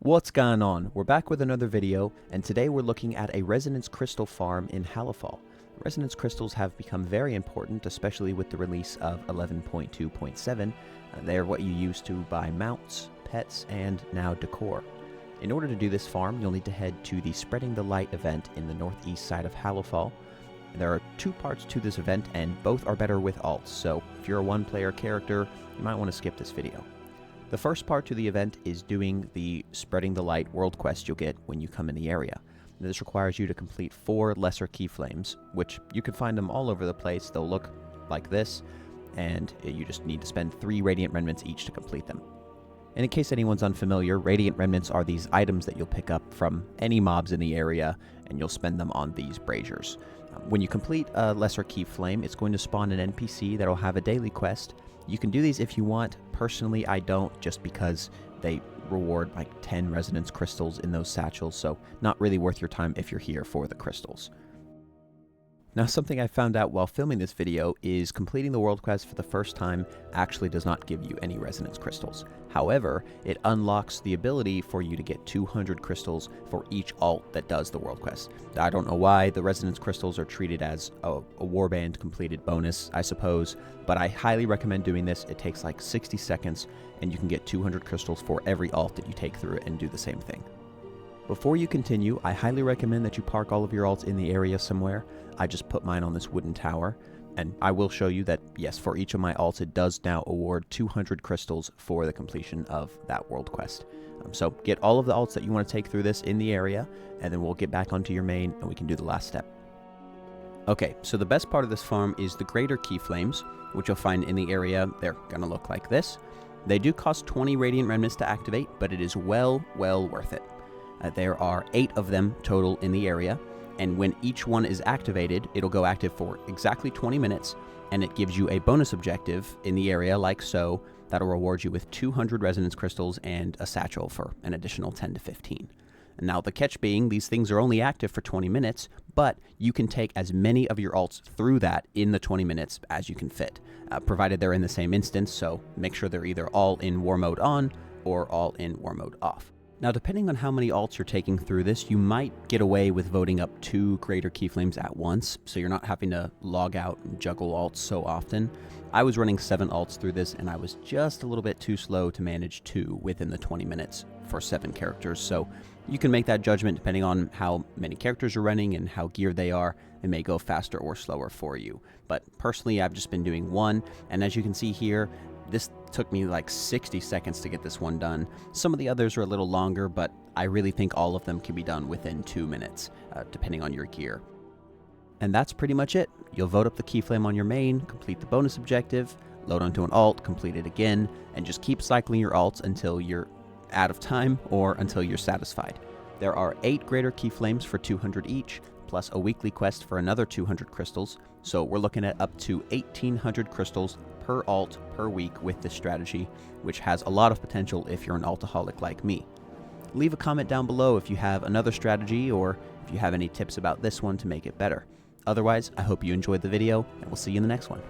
What's going on? We're back with another video, and today we're looking at a resonance crystal farm in Hallowfall. Resonance crystals have become very important, especially with the release of 11.2.7. They're what you use to buy mounts, pets, and now decor. In order to do this farm, you'll need to head to the Spreading the Light event in the northeast side of Hallowfall. There are two parts to this event, and both are better with alts, so if you're a one-player character, you might want to skip this video. The first part to the event is doing the Spreading the Light world quest you'll get when you come in the area. This requires you to complete 4 lesser keyflames, which you can find them all over the place. They'll look like this, and you just need to spend 3 Radiant Remnants each to complete them. And in case anyone's unfamiliar, Radiant Remnants are these items that you'll pick up from any mobs in the area, and you'll spend them on these braziers. When you complete a lesser keyflame, it's going to spawn an NPC that'll have a daily quest. You can do these if you want. Personally, I don't, just because they reward like 10 resonance crystals in those satchels, so not really worth your time if you're here for the crystals. Now, something I found out while filming this video is completing the world quest for the first time actually does not give you any resonance crystals. However, it unlocks the ability for you to get 200 crystals for each alt that does the world quest. I don't know why the resonance crystals are treated as a warband completed bonus, I suppose, but I highly recommend doing this. It takes like 60 seconds, and you can get 200 crystals for every alt that you take through it and do the same thing. Before you continue, I highly recommend that you park all of your alts in the area somewhere. I just put mine on this wooden tower, and I will show you that, yes, for each of my alts, it does now award 200 crystals for the completion of that world quest. So get all of the alts that you want to take through this in the area, and then we'll get back onto your main, and we can do the last step. Okay, so the best part of this farm is the greater keyflames, which you'll find in the area. They're going to look like this. They do cost 20 Radiant Remnants to activate, but it is well worth it. There are 8 of them total in the area, and when each one is activated, it'll go active for exactly 20 minutes, and it gives you a bonus objective in the area like so, that'll reward you with 200 resonance crystals and a satchel for an additional 10 to 15. And now the catch being, these things are only active for 20 minutes, but you can take as many of your alts through that in the 20 minutes as you can fit, provided they're in the same instance, so make sure they're either all in war mode on or all in war mode off. Now, depending on how many alts you're taking through this, you might get away with voting up 2 greater keyflames at once, so you're not having to log out and juggle alts so often. I was running 7 alts through this, and I was just a little bit too slow to manage 2 within the 20 minutes for 7 characters, so you can make that judgment depending on how many characters you're running and how geared they are. It may go faster or slower for you. But personally, I've just been doing 1, and as you can see here, this took me like 60 seconds to get this one done. Some of the others are a little longer, but I really think all of them can be done within 2 minutes, depending on your gear. And that's pretty much it. You'll vote up the keyflame on your main, complete the bonus objective, load onto an alt, complete it again, and just keep cycling your alts until you're out of time or until you're satisfied. There are 8 greater keyflames for 200 each, plus a weekly quest for another 200 crystals, so we're looking at up to 1,800 crystals per alt per week with this strategy, which has a lot of potential if you're an altaholic like me. Leave a comment down below if you have another strategy or if you have any tips about this one to make it better. Otherwise, I hope you enjoyed the video, and we'll see you in the next one.